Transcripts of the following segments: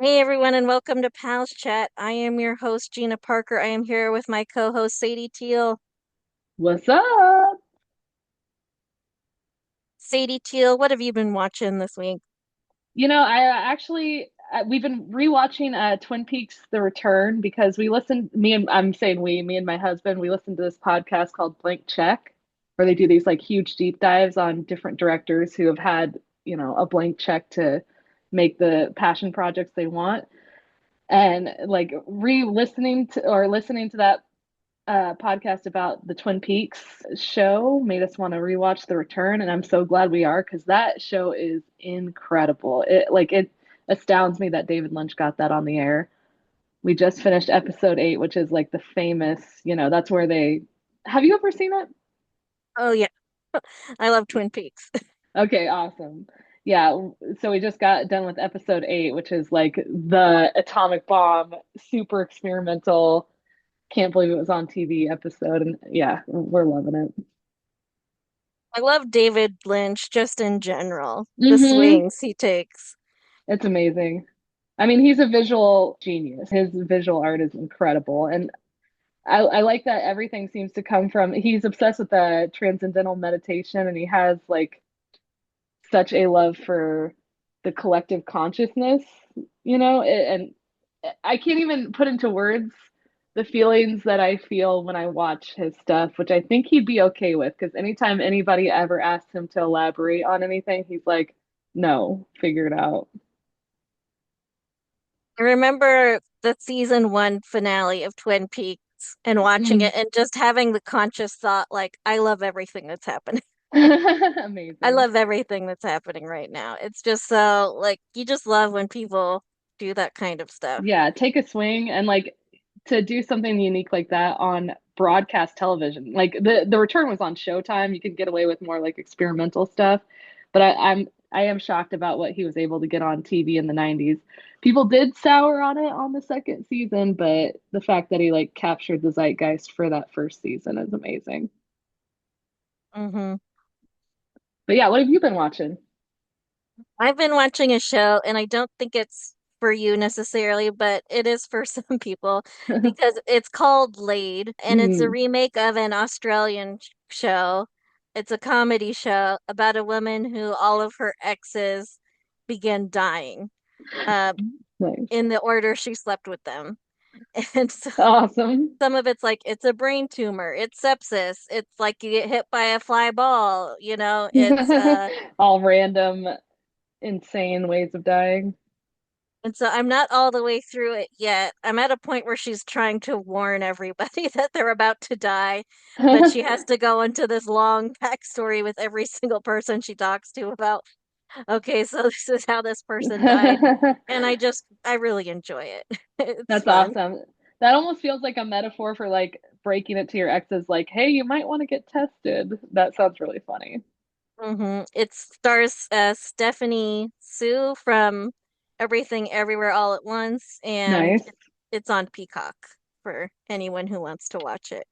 Hey everyone, and welcome to Pals Chat. I am your host, Gina Parker. I am here with my co-host, Sadie Teal. What's up? Sadie Teal, what have you been watching this week? We've been rewatching Twin Peaks: The Return because I'm saying me and my husband, we listened to this podcast called Blank Check, where they do these like huge deep dives on different directors who have had, a blank check to make the passion projects they want. And like re-listening to or listening to that podcast about the Twin Peaks show made us want to rewatch The Return, and I'm so glad we are because that show is incredible. It astounds me that David Lynch got that on the air. We just finished episode 8, which is like the famous, that's where they have you ever seen it? Oh yeah, I love Twin Peaks. Okay, awesome. Yeah, so we just got done with episode 8, which is like the atomic bomb, super experimental, can't believe it was on TV episode. And yeah, we're loving it. I love David Lynch just in general, the Hmm. swings he takes. It's amazing. I mean, he's a visual genius. His visual art is incredible. And I like that everything seems to come from, he's obsessed with the transcendental meditation, and he has like such a love for the collective consciousness, and I can't even put into words the feelings that I feel when I watch his stuff, which I think he'd be okay with, because anytime anybody ever asks him to elaborate on anything, he's like, no, figure it out. I remember the season one finale of Twin Peaks and watching Mm. it and just having the conscious thought, like, I love everything that's happening. I Amazing. love everything that's happening right now. It's just so, like, you just love when people do that kind of stuff. Yeah, take a swing and like to do something unique like that on broadcast television. Like the return was on Showtime. You could get away with more like experimental stuff, but I am shocked about what he was able to get on TV in the 90s. People did sour on it on the second season, but the fact that he like captured the zeitgeist for that first season is amazing. Hmm. But yeah, what have you been watching? I've been watching a show, and I don't think it's for you necessarily, but it is for some people because it's called Laid, and it's a Mm, remake of an Australian show. It's a comedy show about a woman who all of her exes began dying, uh, nice. in the order she slept with them. And so Awesome. some of it's like it's a brain tumor, it's sepsis, it's like you get hit by a fly ball, it's All random, insane ways of dying. and so I'm not all the way through it yet. I'm at a point where she's trying to warn everybody that they're about to die, but she has to go into this long backstory with every single person she talks to about, okay, so this is how this person died. And I really enjoy it. It's That's fun. awesome. That almost feels like a metaphor for like breaking it to your exes, like, hey, you might want to get tested. That sounds really funny. It stars Stephanie Sue from Everything Everywhere All at Once, and Nice. it's on Peacock for anyone who wants to watch it.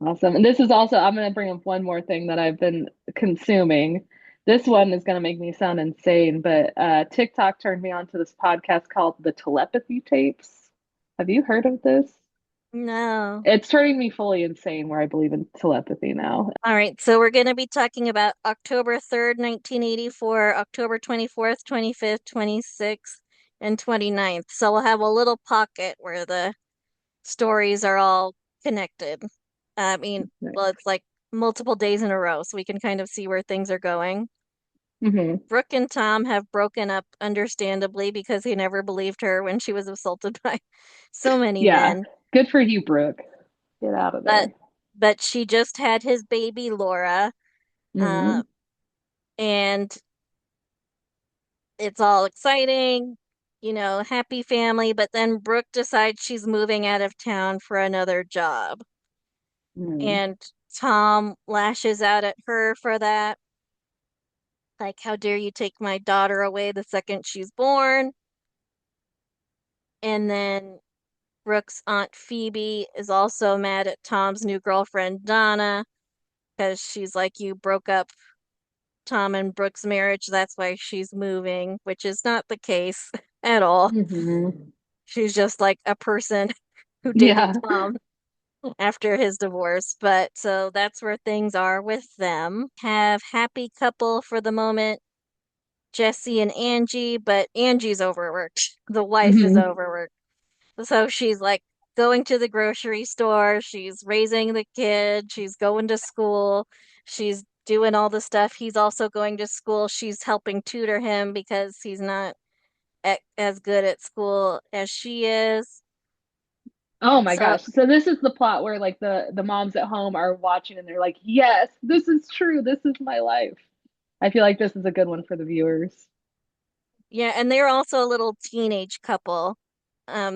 Awesome. And this is also, I'm going to bring up one more thing that I've been consuming. This one is going to make me sound insane, but TikTok turned me on to this podcast called The Telepathy Tapes. Have you heard of this? No. It's turning me fully insane where I believe in telepathy now. All right, so we're going to be talking about October 3rd, 1984, October 24th, 25th, 26th, and 29th. So we'll have a little pocket where the stories are all connected. I mean, well, it's like multiple days in a row, so we can kind of see where things are going. Hmm. Brooke and Tom have broken up, understandably, because he never believed her when she was assaulted by so many Yeah. men. Good for you, Brooke. Get out of But there. but she just had his baby Laura, uh, Hmm. and it's all exciting, happy family. But then Brooke decides she's moving out of town for another job, Hmm. and Tom lashes out at her for that. Like, how dare you take my daughter away the second she's born? And then Brooke's aunt Phoebe is also mad at Tom's new girlfriend Donna because she's like, you broke up Tom and Brooke's marriage. That's why she's moving, which is not the case. at all. Hmm. She's just like a person who dated Yeah. Tom after his divorce. But so that's where things are with them. Have happy couple for the moment, Jesse and Angie, but Angie's overworked. The wife is Hmm. overworked. So she's like going to the grocery store, she's raising the kid, she's going to school, she's doing all the stuff. He's also going to school. She's helping tutor him because he's not as good at school as she is. Oh my So, gosh. So this is the plot where like the moms at home are watching and they're like, "Yes, this is true. This is my life." I feel like this is a good one for the viewers. yeah, and they're also a little teenage couple.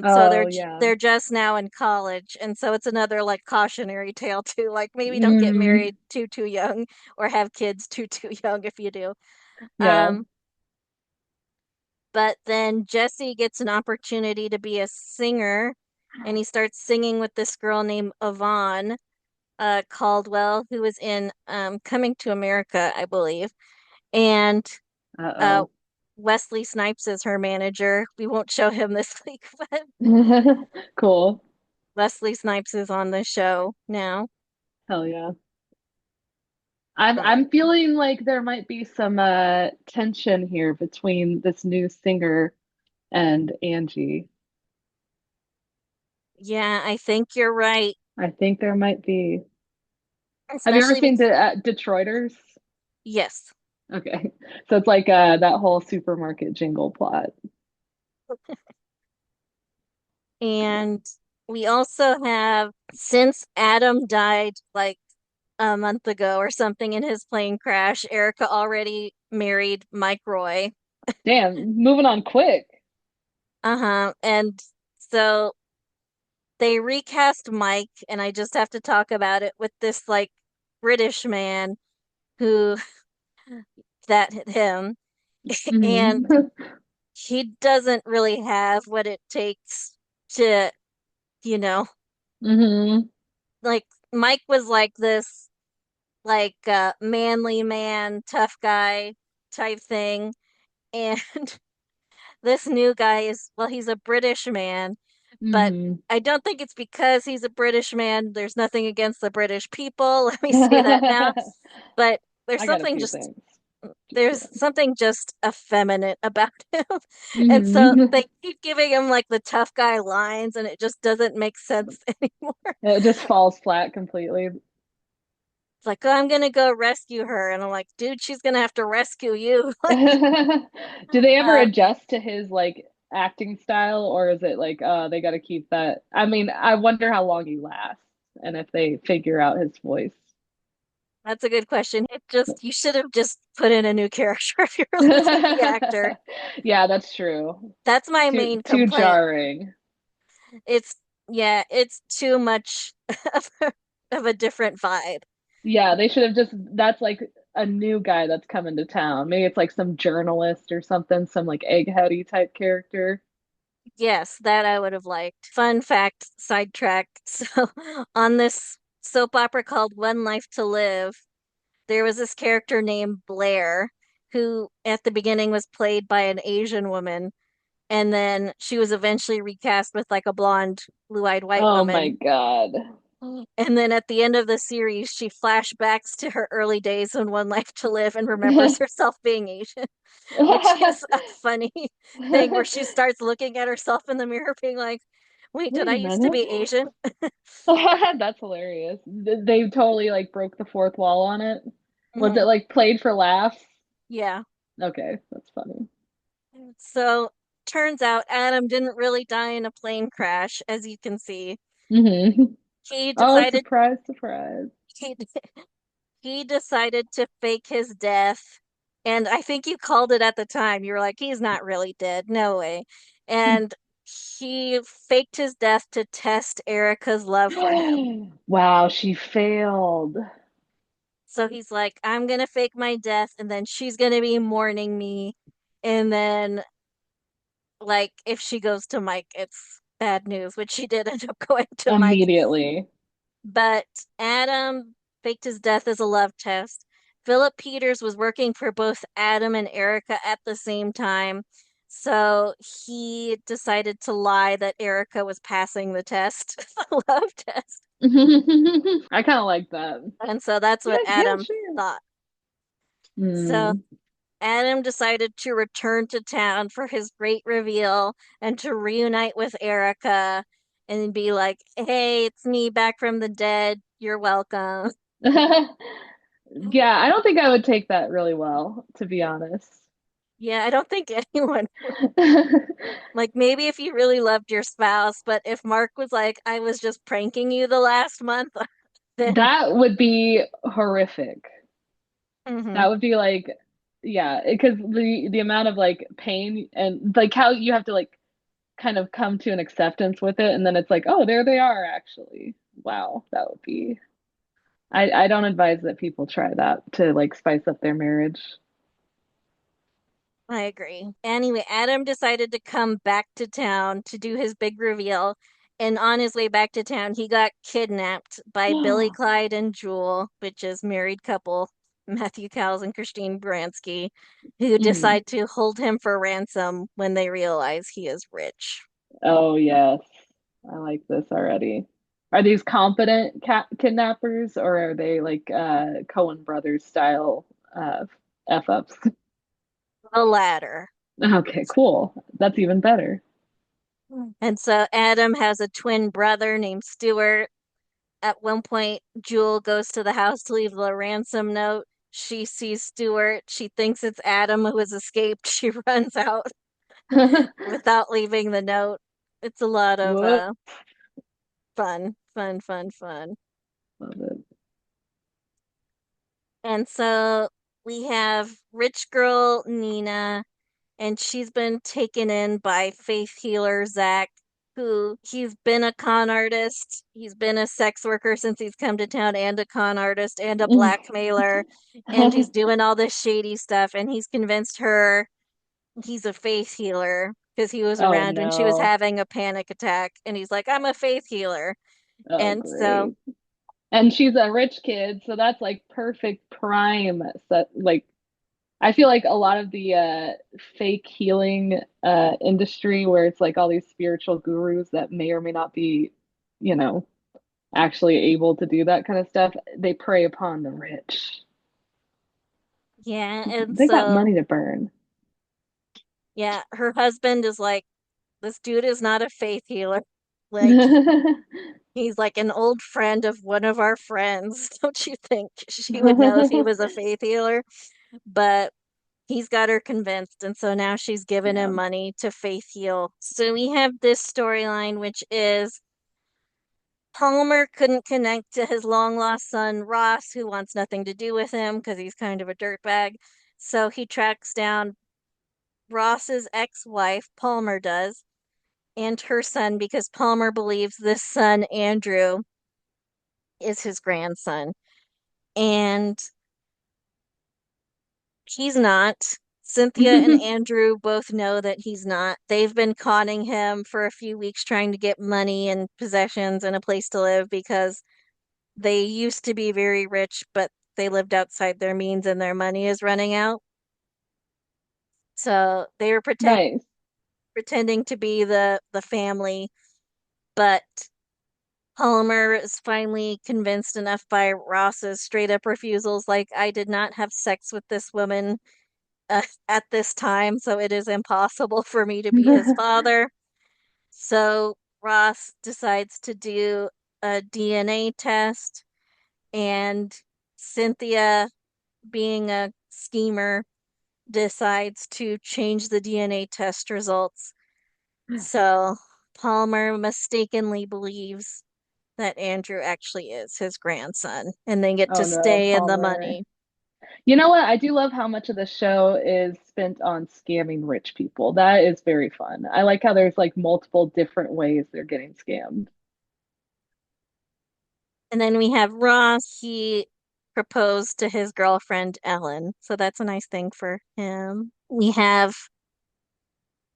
So Oh yeah. they're just now in college, and so it's another like cautionary tale too. Like maybe don't get Hmm. married too young or have kids too young if you do. Yeah. Um, but then Jesse gets an opportunity to be a singer, and he starts singing with this girl named Yvonne Caldwell, who was in Coming to America, I believe. And uh, Uh-oh. Wesley Snipes is her manager. We won't show him this week, but Cool. Wesley Snipes is on the show now. Hell yeah. I'm But I'm feeling like there might be some tension here between this new singer and Angie. yeah, I think you're right, I think there might be. Have you ever especially seen because, Detroiters? yes. Okay. So it's like that whole supermarket jingle plot. And we also have, since Adam died like a month ago or something in his plane crash, Erica already married Mike Roy. Damn, moving on quick. Uh-huh. And so they recast Mike, and I just have to talk about it with this like British man who that hit him. And Hmm. he doesn't really have what it takes to, you know, Hmm. like Mike was like this like manly man, tough guy type thing. And this new guy is, well, he's a British man, but Hmm. I don't think it's because he's a British man. There's nothing against the British people. Let me say that now. But there's I got a something few just things. Just there's kidding. something just effeminate about him. And so Hmm. they keep giving him like the tough guy lines, and it just doesn't make sense anymore. It just falls flat completely. It's like, oh, I'm gonna go rescue her, and I'm like, dude, she's gonna have to rescue you. Like, Do they ever uh, adjust to his like acting style, or is it like they got to keep that? I mean, I wonder how long he lasts and if they figure out his voice. that's a good question. It just you should have just put in a new character if you were losing the actor. Yeah, that's true. That's my Too main too complaint. jarring. It's yeah, it's too much of a different vibe. Yeah, they should have just that's like a new guy that's coming to town. Maybe it's like some journalist or something, some like eggheady type character. Yes, that I would have liked. Fun fact, sidetrack. So, on this soap opera called One Life to Live, there was this character named Blair who at the beginning was played by an Asian woman, and then she was eventually recast with like a blonde, blue-eyed white Oh my woman. God. And then at the end of the series, she flashbacks to her early days in One Life to Live and remembers herself being Asian, which is a funny thing where she starts looking at herself in the mirror, being like, wait, did Wait I a used to minute. be Asian? That's hilarious. They totally like broke the fourth wall on it. Was it Mhm. like played for laughs? Yeah. Okay, that's funny. So turns out Adam didn't really die in a plane crash, as you can see. Hmm. He Oh, decided surprise, surprise. he he decided to fake his death. And I think you called it at the time. You were like, he's not really dead. No way. And he faked his death to test Erica's love for him. Wow, she failed. So he's like, I'm gonna fake my death, and then she's gonna be mourning me. And then, like, if she goes to Mike, it's bad news, which she did end up going to Mike. Immediately. But Adam faked his death as a love test. Philip Peters was working for both Adam and Erica at the same time. So he decided to lie that Erica was passing the test, the love test. I kind of like that. And so that's what Yeah, Adam sure. thought. So Hmm. Adam decided to return to town for his great reveal and to reunite with Erica and be like, hey, it's me back from the dead. You're welcome. Yeah, I don't think I would take that really well, to be honest. Yeah, I don't think anyone would. Like, maybe if you really loved your spouse, but if Mark was like, I was just pranking you the last month, then That would be horrific. mhm. That would be like, yeah, because the amount of like pain and like how you have to like kind of come to an acceptance with it, and then it's like, oh, there they are actually. Wow, that would be. I don't advise that people try that to like spice up their marriage. I agree. Anyway, Adam decided to come back to town to do his big reveal. And on his way back to town, he got kidnapped by Billy, Clyde, and Jewell, which is married couple, Matthew Cowles and Christine Baranski, who Mhm. decide to hold him for ransom when they realize he is rich. Oh yes, I like this already. Are these competent kidnappers or are they like Coen Brothers style uh F ups? The latter. Okay, cool. That's even better. And so Adam has a twin brother named Stuart. At one point, Jewel goes to the house to leave the ransom note. She sees Stuart. She thinks it's Adam who has escaped. She runs out without leaving the note. It's a lot of Whoop. fun, fun, fun, fun. Love it. And so we have rich girl Nina, and she's been taken in by faith healer Zach, who he's been a con artist. He's been a sex worker since he's come to town, and a con artist, and a blackmailer, and he's doing all this shady stuff. And he's convinced her he's a faith healer because he was Oh around when she was no. having a panic attack. And he's like, I'm a faith healer. Oh And so, great. And she's a rich kid, so that's like perfect prime set like I feel like a lot of the fake healing industry where it's like all these spiritual gurus that may or may not be, you know, actually able to do that kind of stuff, they prey upon the rich. yeah. And They got so, money to burn. yeah, her husband is like, this dude is not a faith healer. Like, he's like an old friend of one of our friends. Don't you think she would know if he was a faith healer? But he's got her convinced. And so now she's given Yeah. him money to faith heal. So we have this storyline, which is Palmer couldn't connect to his long lost son, Ross, who wants nothing to do with him because he's kind of a dirtbag. So he tracks down Ross's ex wife, Palmer does, and her son because Palmer believes this son, Andrew, is his grandson. And he's not. Cynthia and Andrew both know that he's not. They've been conning him for a few weeks, trying to get money and possessions and a place to live because they used to be very rich, but they lived outside their means and their money is running out. So they were Nice. pretending to be the family, but Palmer is finally convinced enough by Ross's straight up refusals, like, I did not have sex with this woman at this time, so it is impossible for me to be his father. So Ross decides to do a DNA test, and Cynthia, being a schemer, decides to change the DNA test results. So Palmer mistakenly believes that Andrew actually is his grandson, and they get to Oh no, stay in the Palmer. money. You know what? I do love how much of the show is spent on scamming rich people. That is very fun. I like how there's like multiple different ways they're getting scammed. And then we have Ross. He proposed to his girlfriend, Ellen. So that's a nice thing for him. We have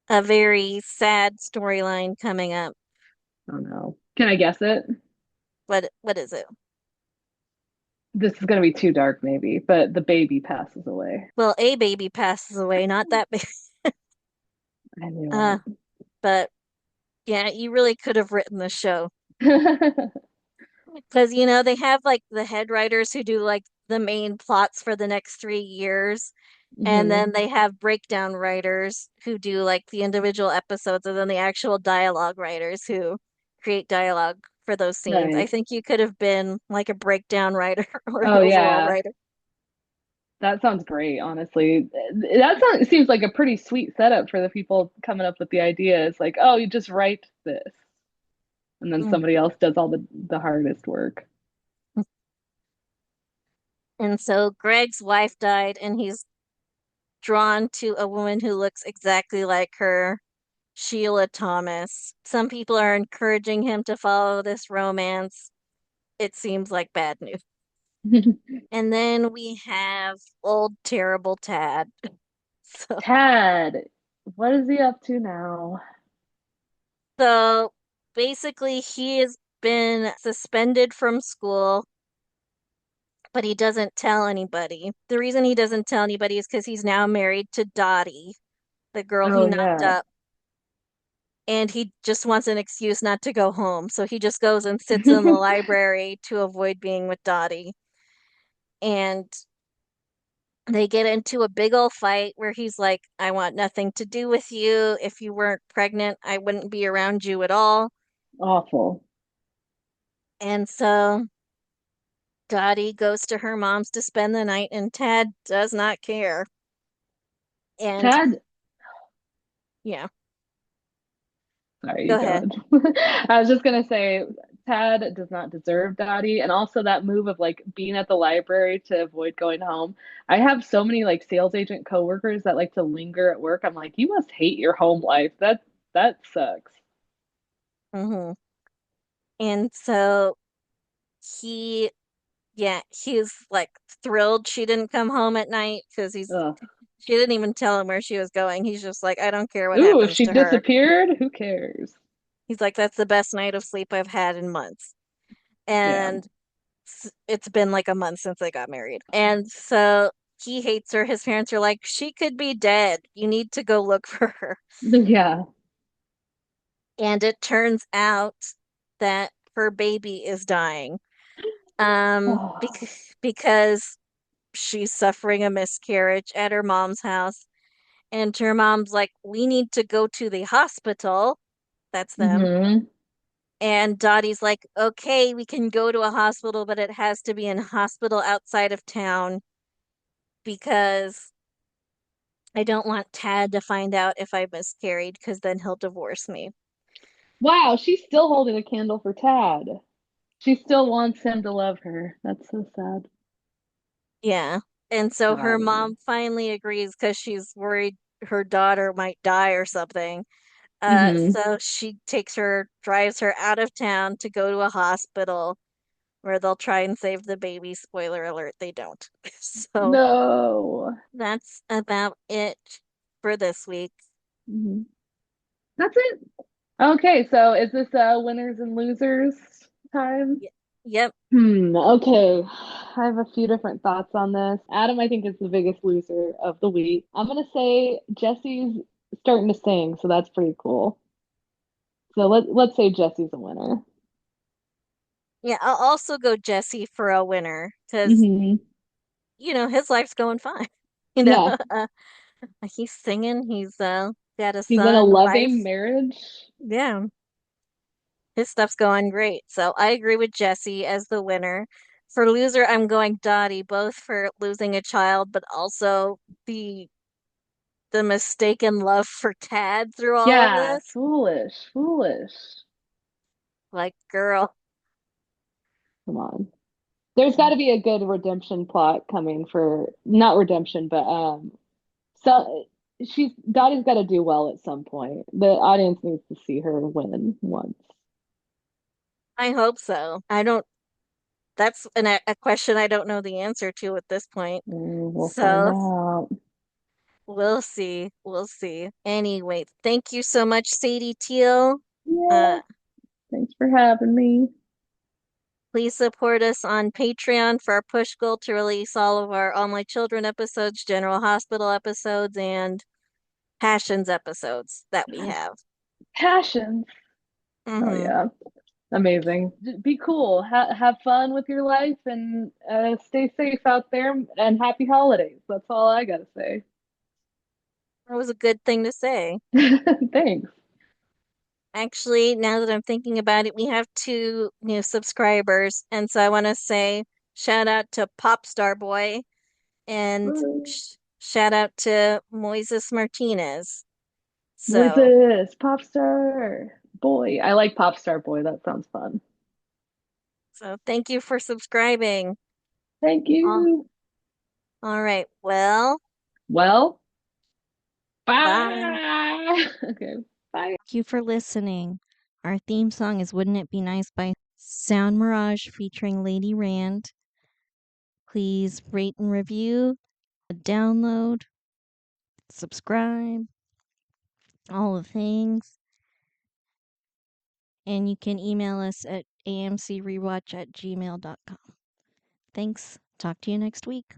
a very sad storyline coming up. Oh no. Can I guess it? What is it? This is gonna be too dark maybe, but the baby passes away. Well, a baby passes away, not that baby. I knew Uh, but yeah, you really could have written the show. it. Because, they have like the head writers who do like the main plots for the next 3 years. And Hmm. then they have breakdown writers who do like the individual episodes, and then the actual dialogue writers who create dialogue for those scenes. I Nice. think you could have been like a breakdown writer or an Oh overall yeah. writer. That sounds great, honestly. Seems like a pretty sweet setup for the people coming up with the ideas. Like, oh, you just write this, and then Mm. somebody else does all the hardest work. And so Greg's wife died, and he's drawn to a woman who looks exactly like her, Sheila Thomas. Some people are encouraging him to follow this romance. It seems like bad news. And then we have old terrible Tad. So, Tad, what is he up to now? so basically he has been suspended from school, but he doesn't tell anybody. The reason he doesn't tell anybody is because he's now married to Dottie, the girl he Oh knocked yeah. up, and he just wants an excuse not to go home. So he just goes and sits in the library to avoid being with Dottie. And they get into a big old fight where he's like, I want nothing to do with you. If you weren't pregnant, I wouldn't be around you at all. Awful. And so Dottie goes to her mom's to spend the night, and Tad does not care. And Tad, yeah, sorry, you go go ahead. ahead. I was just gonna say Tad does not deserve Dottie, and also that move of like being at the library to avoid going home. I have so many like sales agent coworkers that like to linger at work. I'm like, you must hate your home life. That sucks. Hmm. And so he, yeah, he's like thrilled she didn't come home at night because Ugh. she didn't even tell him where she was going. He's just like, I don't care what Ooh, if happens she to her. disappeared, who cares? He's like, that's the best night of sleep I've had in months. Yeah. And it's been like a month since they got married. And so he hates her. His parents are like, she could be dead. You need to go look for her. Yeah. And it turns out that her baby is dying. Because she's suffering a miscarriage at her mom's house. And her mom's like, we need to go to the hospital. That's them. Hmm. And Dottie's like, okay, we can go to a hospital, but it has to be in a hospital outside of town because I don't want Tad to find out if I miscarried because then he'll divorce me. Wow, she's still holding a candle for Tad. She still wants him to love her. That's so sad. Yeah. And so her Golly. mom finally agrees because she's worried her daughter might die or something. Hmm. So she drives her out of town to go to a hospital where they'll try and save the baby. Spoiler alert, they don't. So No. that's about it for this week. Hmm. That's it. Okay, so is this winners and losers time? Yep. Okay. I have a few different thoughts on this. Adam, I think, is the biggest loser of the week. I'm gonna say Jesse's starting to sing, so that's pretty cool. So let's say Jesse's a winner. Yeah, I'll also go Jesse for a winner because, Hmm. his life's going fine. You know, Yeah. he's singing, he's got a He's in a son, a loving wife. marriage. Yeah, his stuff's going great. So I agree with Jesse as the winner. For loser, I'm going Dottie, both for losing a child, but also the the mistaken love for Tad through all of Yeah, this. foolish, foolish. Like, girl. Come on. There's got to be a good redemption plot coming for not redemption, but so she's Dottie's got to do well at some point. The audience needs to see her win once. I hope so. I don't, that's a question I don't know the answer to at this point. We'll find So out. we'll see. We'll see. Anyway, thank you so much, Sadie Teal. Yeah, Uh, thanks for having me. Please support us on Patreon for our push goal to release all of our All My Children episodes, General Hospital episodes, and Passions episodes that we have. Passions. Oh Mm-hmm. yeah. Amazing. Be cool. Have fun with your life and stay safe out there and happy holidays. That's all I gotta say. That was a good thing to say. Thanks. Actually, now that I'm thinking about it, we have two new subscribers, and so I want to say shout out to Popstar Boy and shout out to Moises Martinez. So, Moises, Popstar Boy. I like Popstar Boy. That sounds fun. so thank you for subscribing. Thank All, you. all right. Well, Well, bye. bye. Okay, bye. Thank you for listening. Our theme song is Wouldn't It Be Nice by Sound Mirage featuring Lady Rand. Please rate and review, download, subscribe, all the things. And you can email us at amcrewatch@gmail.com. Thanks. Talk to you next week.